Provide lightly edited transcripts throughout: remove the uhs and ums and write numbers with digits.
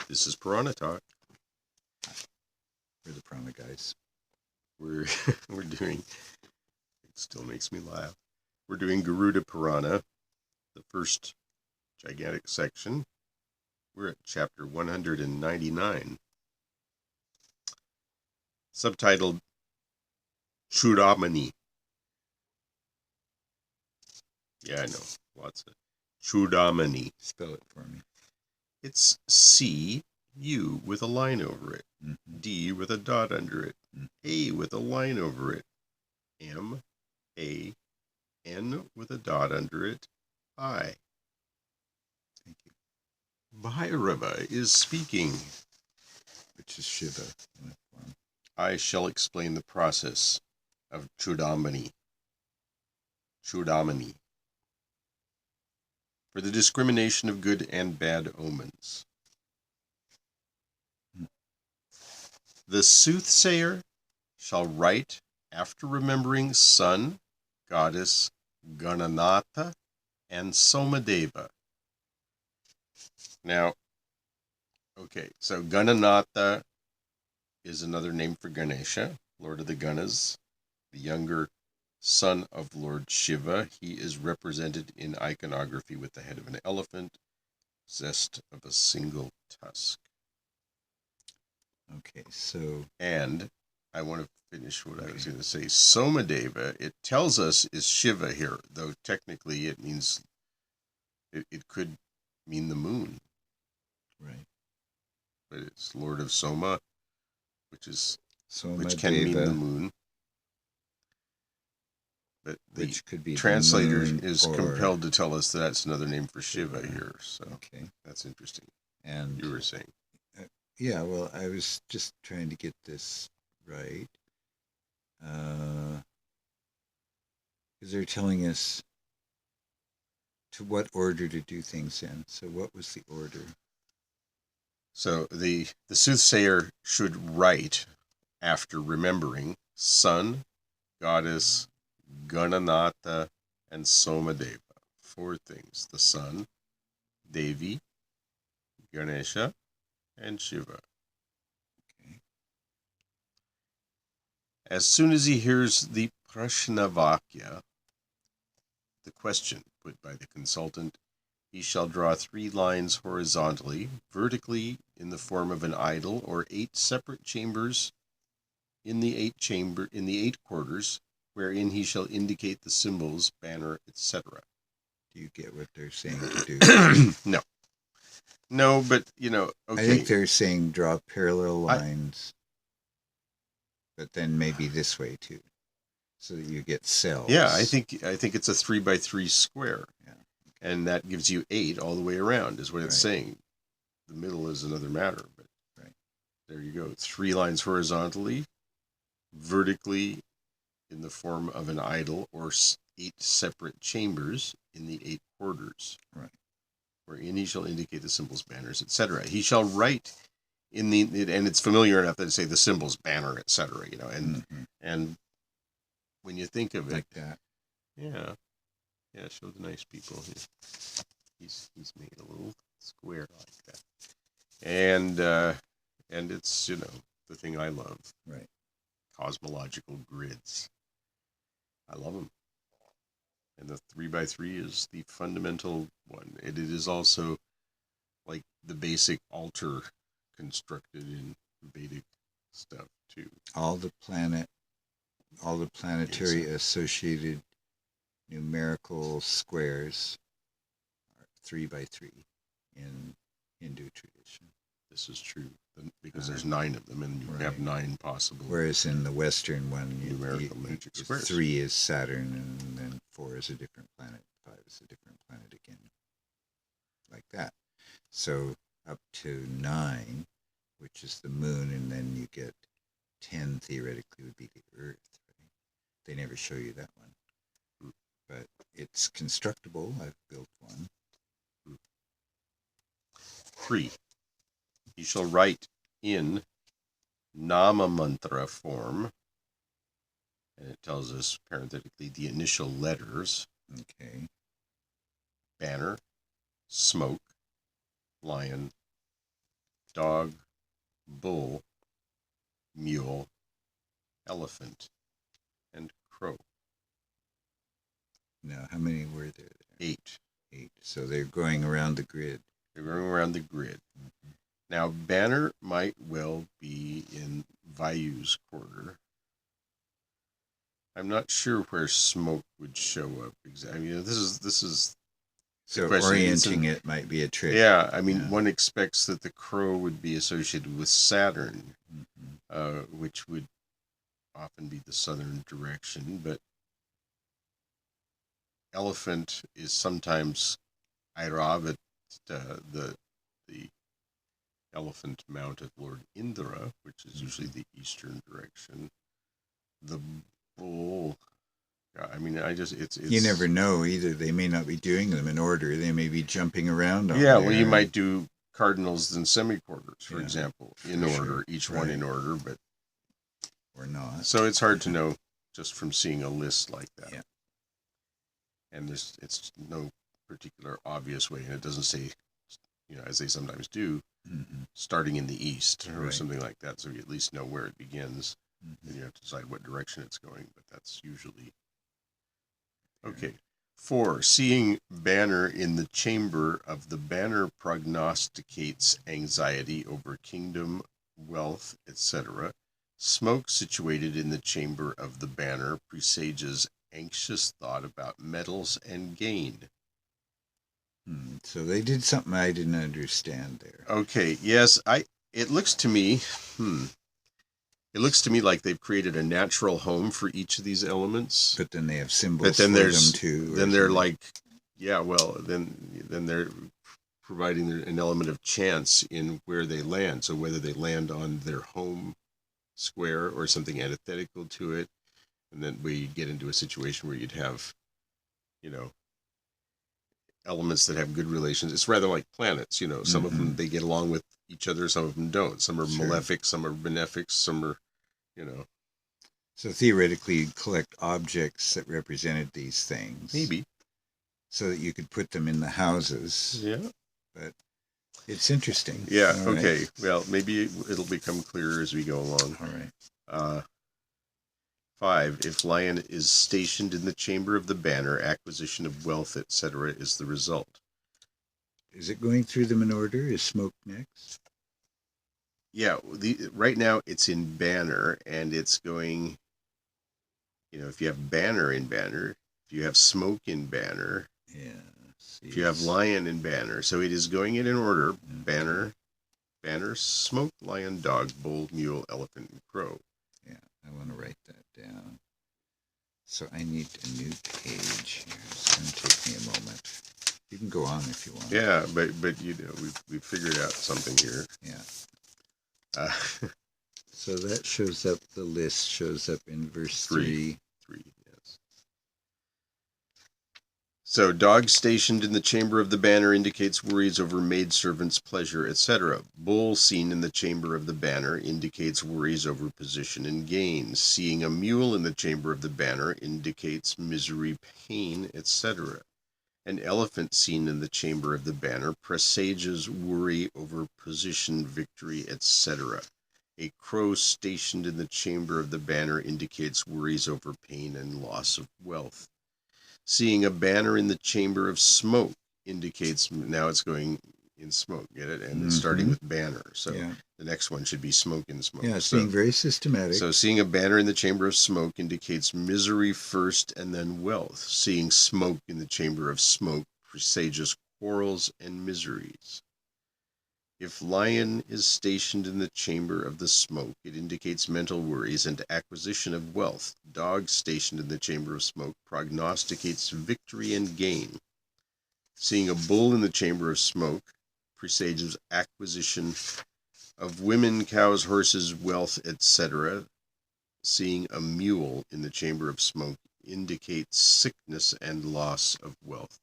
This is Purana Talk. We're the Purana guys. We're we're doing. It still makes me laugh. We're doing Garuda Purana, the first gigantic section. We're at chapter 199, subtitled Cudamani. Yeah, I know. Lots of Cudamani. Spell it for me. It's C-U with a line over it. Mm-hmm. D with a dot under it. Mm-hmm. A with a line over it. M-A-N with a dot under it. I. Thank you. Bhairava is speaking. Which is Shiva in that form. I shall explain the process of Cudamani. Cudamani. For the discrimination of good and bad omens. The soothsayer shall write after remembering sun, goddess, Gananatha, and Somadeva. Now, okay, so Gananatha is another name for Ganesha, Lord of the Ganas, the younger son of Lord Shiva. He is represented in iconography with the head of an elephant, possessed of a single tusk. Okay, so... And I want to finish what I was going to say. Somadeva, it tells us, is Shiva here, though technically it means, it could mean the moon. Right. But it's Lord of Soma, which can Deva, mean the moon. But the which could be translator is compelled to tell us that's another name for Shiva here. So okay, that's interesting. And you were saying, yeah. Well, I was just trying to get this right, because they're telling us to what order to do things in. So, what was the order? So the soothsayer should write after remembering sun, goddess, Gananatha, and Somadeva. 4 things: the sun, Devi, Ganesha, and Shiva. Okay. As soon as he hears the Prashnavakya, the question put by the consultant, he shall draw 3 lines horizontally, vertically in the form of an idol, or 8 separate chambers in the 8 quarters, wherein he shall indicate the symbols, banner, etc. Do you get what they're saying to do? No, but okay. I think they're saying draw parallel lines, but then maybe this way too, so that you get cells. Yeah, I think it's a 3x3 square. Yeah. And that gives you 8 all the way around, is what it's Right. saying. The middle is another matter, but right. There you go. 3 lines horizontally, vertically in the form of an idol, or 8 separate chambers in the 8 quarters. Right. Wherein he shall indicate the symbols, banners, etc. He shall write and it's familiar enough that say the symbols, banner, etc. And when you think of it, like that, yeah, show the nice people. He's made a little square like that, and it's the thing I love, right? Cosmological grids. I love them. And the 3x3 is the fundamental one. It is also like the basic altar constructed in Vedic stuff too. All the planetary associated numerical squares are 3x3 in Hindu tradition. This is true because there's 9 of them, and you have 9 possible. Whereas in the Western one, numerical magic squares. 3 is Saturn, and then 4 is a different planet, 5 is a different planet again, like that. So up to 9, which is the moon, and then you get 10 theoretically would be the Earth. Right? They never show you that one, but it's constructible. I've built one. 3. He shall write in Nama Mantra form, and it tells us parenthetically the initial letters. Okay. Banner, smoke, lion, dog, bull, mule, elephant, and crow. Now, how many were there? 8. 8. So they're going around the grid. They're going around the grid. Now, banner might well be in Vayu's quarter. I'm not sure where smoke would show up exactly. I mean, this is so question. Orienting it might be a trick. Yeah, I mean, one expects that the crow would be associated with Saturn, which would often be the southern direction, but elephant is sometimes Airavat, the elephant mount of Lord Indra, which is usually the eastern direction. The bull, I mean, it's you never know either. They may not be doing them in order. They may be jumping around. Well, you might do cardinals and semiquarters, for example, in order, each one in order, but or not. So it's hard to know just from seeing a list like that. Yeah. And it's no particular obvious way, and it doesn't say, as they sometimes do, starting in the east or something like that, so you at least know where it begins, and you have to decide what direction it's going, but that's usually... Okay. 4. Seeing banner in the chamber of the banner prognosticates anxiety over kingdom, wealth, etc. Smoke situated in the chamber of the banner presages anxious thought about metals and gain. So they did something I didn't understand there. Okay, yes, it looks to me, it looks to me like they've created a natural home for each of these elements. But then they have symbols for them too. Then they're like, then they're providing an element of chance in where they land. So whether they land on their home square or something antithetical to it, and then we get into a situation where you'd have, elements that have good relations. It's rather like planets, some of them, they get along with each other, some of them don't. Some are malefic, some are benefic, some are, So theoretically, you'd collect objects that represented these things. Maybe. So that you could put them in the houses. Yeah. But it's interesting. Yeah, okay. Right. Well, maybe it'll become clearer as we go along. All right. 5. If lion is stationed in the chamber of the banner, acquisition of wealth, etc., is the result. Is it going through them in order? Is smoke next? Yeah, right now it's in banner, and it's going, if you have banner in banner, if you have smoke in banner, if you have lion in banner, so it is going in order: banner, smoke, lion, dog, bull, mule, elephant, and crow. Yeah, I want to write that down. So I need a new page here. It's going to take me a moment. You can go on if you want. Yeah, but we've figured out something here. Yeah. So that shows up, the list shows up in verse 3. 3, yes. So, dog stationed in the chamber of the banner indicates worries over maidservants' pleasure, etc. Bull seen in the chamber of the banner indicates worries over position and gain. Seeing a mule in the chamber of the banner indicates misery, pain, etc. An elephant seen in the chamber of the banner presages worry over position, victory, etc. A crow stationed in the chamber of the banner indicates worries over pain and loss of wealth. Seeing a banner in the chamber of smoke indicates, now it's going in smoke, get it? And it's starting with banner. So the next one should be smoke in smoke. Yeah, it's being very systematic. So seeing a banner in the chamber of smoke indicates misery first and then wealth. Seeing smoke in the chamber of smoke presages quarrels and miseries. If lion is stationed in the chamber of the smoke, it indicates mental worries and acquisition of wealth. Dog stationed in the chamber of smoke prognosticates victory and gain. Seeing a bull in the chamber of smoke presages acquisition of women, cows, horses, wealth, etc. Seeing a mule in the chamber of smoke indicates sickness and loss of wealth.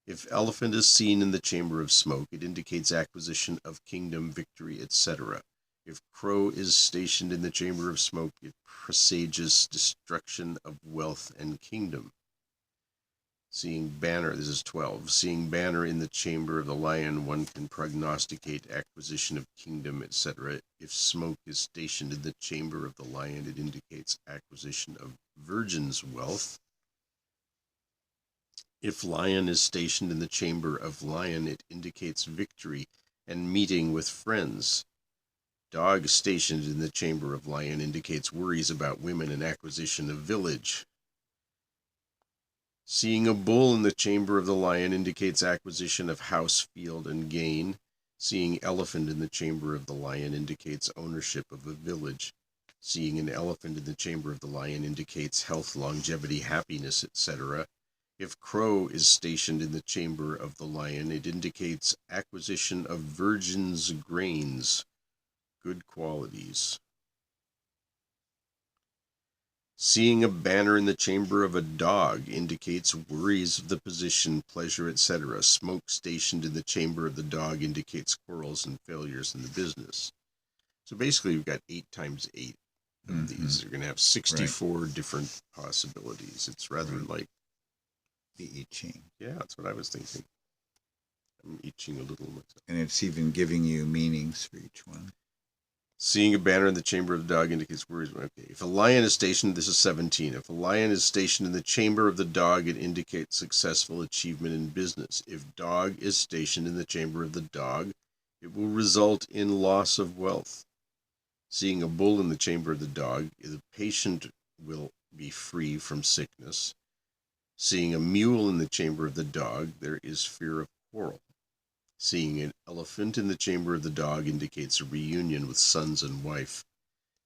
If elephant is seen in the chamber of smoke, it indicates acquisition of kingdom, victory, etc. If crow is stationed in the chamber of smoke, it presages destruction of wealth and kingdom. Seeing banner, this is 12. Seeing banner in the chamber of the lion, one can prognosticate acquisition of kingdom, etc. If smoke is stationed in the chamber of the lion, it indicates acquisition of virgin's wealth. If lion is stationed in the chamber of lion, it indicates victory and meeting with friends. Dog stationed in the chamber of lion indicates worries about women and acquisition of village. Seeing a bull in the chamber of the lion indicates acquisition of house, field, and gain. Seeing elephant in the chamber of the lion indicates ownership of a village. Seeing an elephant in the chamber of the lion indicates health, longevity, happiness, etc. If crow is stationed in the chamber of the lion, it indicates acquisition of virgin's grains, good qualities. Seeing a banner in the chamber of a dog indicates worries of the position, pleasure, etc. Smoke stationed in the chamber of the dog indicates quarrels and failures in the business. So basically, we've got 8 times 8 of these. You're going to have 64 different possibilities. It's rather like the I Ching. Yeah, that's what I was thinking. I'm I Ching a little myself. And it's even giving you meanings for each one. Seeing a banner in the chamber of the dog indicates worries. Okay. If a lion is stationed, this is 17. If a lion is stationed in the chamber of the dog, it indicates successful achievement in business. If dog is stationed in the chamber of the dog, it will result in loss of wealth. Seeing a bull in the chamber of the dog, the patient will be free from sickness. Seeing a mule in the chamber of the dog, there is fear of quarrel. Seeing an elephant in the chamber of the dog indicates a reunion with sons and wife.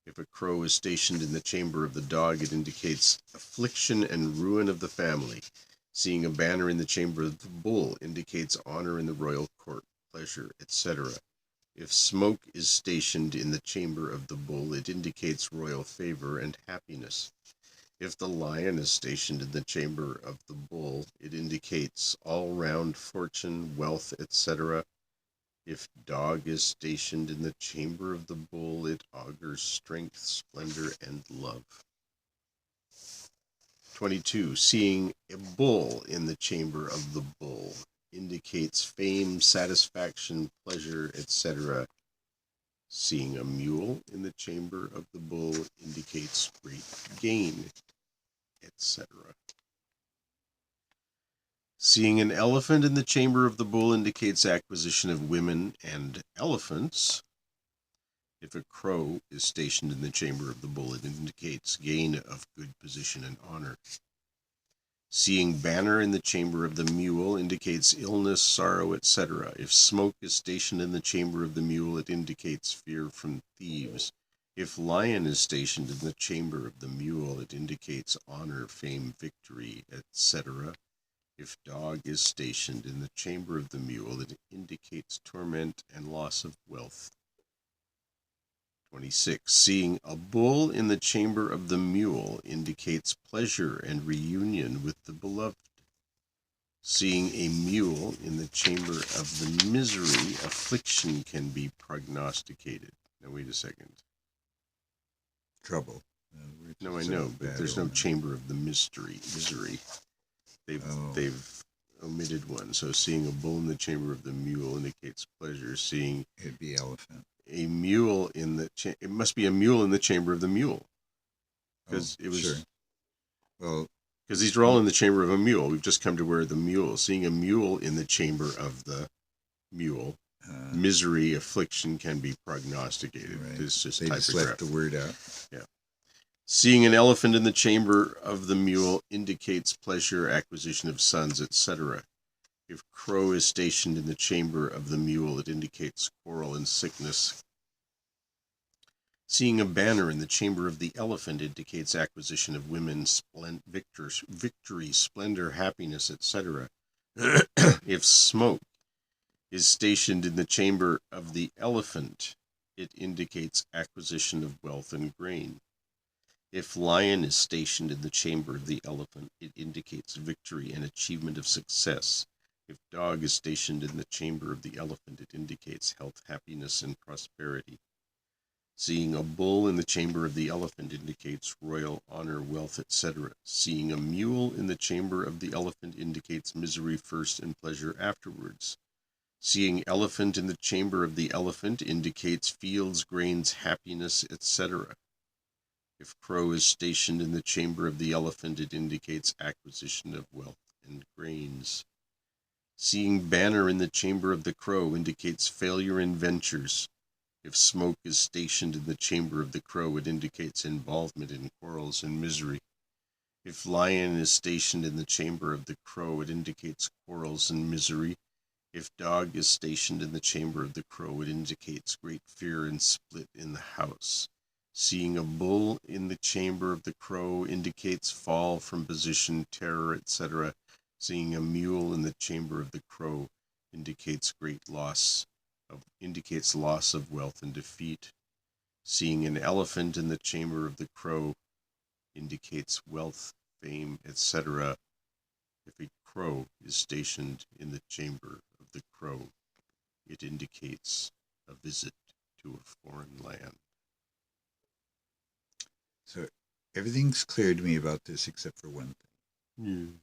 If a crow is stationed in the chamber of the dog, it indicates affliction and ruin of the family. Seeing a banner in the chamber of the bull indicates honor in the royal court, pleasure, etc. If smoke is stationed in the chamber of the bull, it indicates royal favor and happiness. If the lion is stationed in the chamber of the bull, it indicates all-round fortune, wealth, etc. If dog is stationed in the chamber of the bull, it augurs strength, splendor, and love. 22. Seeing a bull in the chamber of the bull indicates fame, satisfaction, pleasure, etc. Seeing a mule in the chamber of the bull indicates great gain, etc. Seeing an elephant in the chamber of the bull indicates acquisition of women and elephants. If a crow is stationed in the chamber of the bull, it indicates gain of good position and honor. Seeing banner in the chamber of the mule indicates illness, sorrow, etc. If smoke is stationed in the chamber of the mule, it indicates fear from thieves. If lion is stationed in the chamber of the mule, it indicates honor, fame, victory, etc. If dog is stationed in the chamber of the mule, it indicates torment and loss of wealth. 26. Seeing a bull in the chamber of the mule indicates pleasure and reunion with the beloved. Seeing a mule in the chamber of the misery, affliction can be prognosticated. Now wait a second. Trouble. No, I know, but there's no chamber of the misery. They've omitted one. So seeing a bull in the chamber of the mule indicates pleasure. Seeing it'd be elephant. A mule in the it must be a mule in the chamber of the mule, because it was sure. Well, because these are all in the chamber of a mule. We've just come to where the mule. Seeing a mule in the chamber of the mule, misery, affliction can be prognosticated. Right. It's just they just left the word out. Yeah. Seeing an elephant in the chamber of the mule indicates pleasure, acquisition of sons, etc. If crow is stationed in the chamber of the mule, it indicates quarrel and sickness. Seeing a banner in the chamber of the elephant indicates acquisition of women, victory, splendor, happiness, etc. If smoke is stationed in the chamber of the elephant, it indicates acquisition of wealth and grain. If lion is stationed in the chamber of the elephant, it indicates victory and achievement of success. If dog is stationed in the chamber of the elephant, it indicates health, happiness, and prosperity. Seeing a bull in the chamber of the elephant indicates royal honor, wealth, etc. Seeing a mule in the chamber of the elephant indicates misery first and pleasure afterwards. Seeing elephant in the chamber of the elephant indicates fields, grains, happiness, etc. If crow is stationed in the chamber of the elephant, it indicates acquisition of wealth and grains. Seeing banner in the chamber of the crow indicates failure in ventures. If smoke is stationed in the chamber of the crow, it indicates involvement in quarrels and misery. If lion is stationed in the chamber of the crow, it indicates quarrels and misery. If dog is stationed in the chamber of the crow, it indicates great fear and split in the house. Seeing a bull in the chamber of the crow indicates fall from position, terror, etc. Seeing a mule in the chamber of the crow indicates loss of wealth and defeat. Seeing an elephant in the chamber of the crow indicates wealth, fame, etc. If a crow is stationed in the chamber of the crow, it indicates a visit to a foreign land. So everything's clear to me about this except for one thing.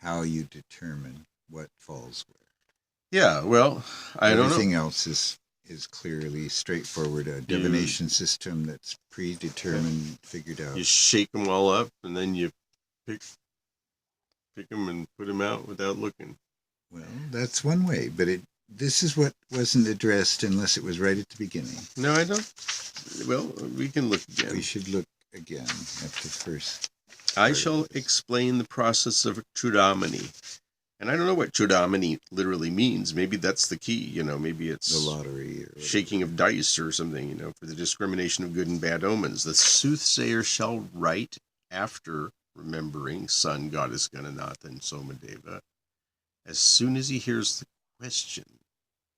How you determine what falls where. Yeah, well, I don't know. Everything else is clearly straightforward. A divination system that's predetermined, figured out. You shake them all up, and then you pick them and put them out without looking. Well, that's one way, but this is what wasn't addressed unless it was right at the beginning. No, I don't. Well, we can look again. We should look again at the first. I shall explain the process of Cudamani. And I don't know what Cudamani literally means. Maybe that's the key, maybe it's the lottery or shaking of dice or something, for the discrimination of good and bad omens. The soothsayer shall write after remembering sun, goddess Gananath, and Somadeva. As soon as he hears the question,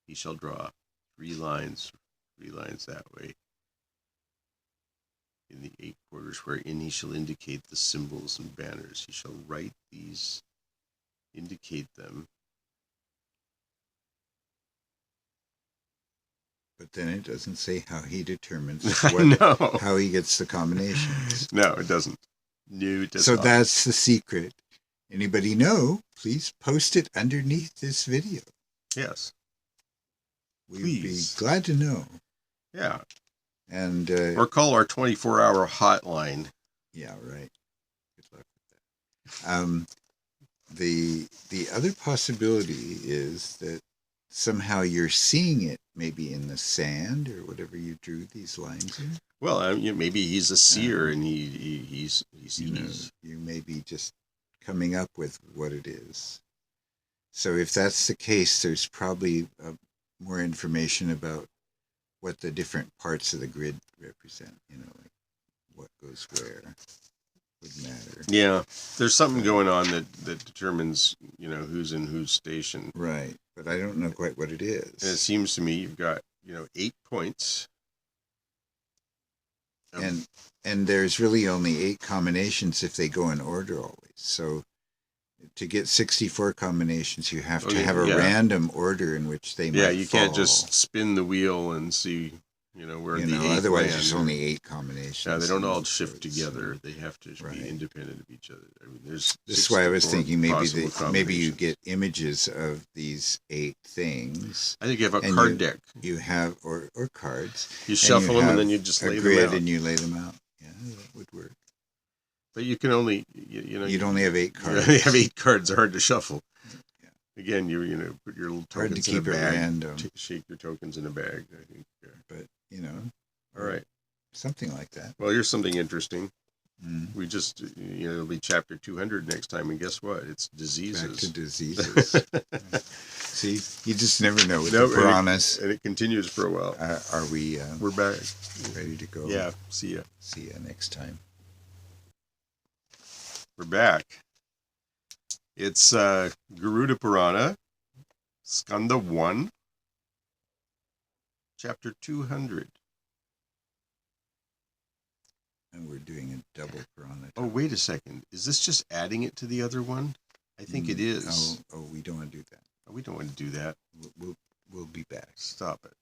he shall draw 3 lines that way, in the 8 quarters wherein he shall indicate the symbols and banners. He shall write these, indicate them. But then it doesn't say how he determines No. how he gets the combinations. No, it doesn't. No, it doesn't. So that's the secret. Anybody know? Please post it underneath this video. Yes. We'd be glad to know. Yeah. And or call our 24-hour hotline. Yeah, right. Good luck with that. The other possibility is that somehow you're seeing it, maybe in the sand or whatever you drew these lines in. Well, maybe he's a seer and he sees. You may be just coming up with what it is. So if that's the case, there's probably more information about what the different parts of the grid represent, like what goes where would matter. Yeah, there's something going on that determines, who's in whose station. Right, but I don't know quite what it is. And it seems to me you've got, 8 points. And there's really only 8 combinations if they go in order always. So to get 64 combinations, you have to have a random order in which they might fall. Yeah, you can't just spin the wheel and see, where the 8 otherwise land. There's only 8 combinations. Yeah, they don't all shift together. They have to be independent of each other. I mean, this is why I was thinking maybe you get images of these 8 things. I think you have a card deck. You have or cards. You shuffle them and then you just lay them out. And you lay them out. Yeah, that would work. But you can only, you'd only have 8 cards. You have 8 cards. Hard to shuffle. Yeah. Again, you put your little tokens in a bag. Random. Shake your tokens in a bag. I think. But all right. Something like that. Well, here's something interesting. We just, it'll be chapter 200 next time, and guess what? It's diseases. Back to diseases. See, you just never know with the Puranas. And it continues for a while. Are we? We're back. Ready to go? Yeah. See ya. See ya next time. We're back. It's Garuda Purana, Skanda 1, chapter 200. And we're doing a double Purana Talk. Oh, wait a second. Is this just adding it to the other one? I think it is. Oh, we don't want to do that. We don't want to do that. We'll be back. Stop it.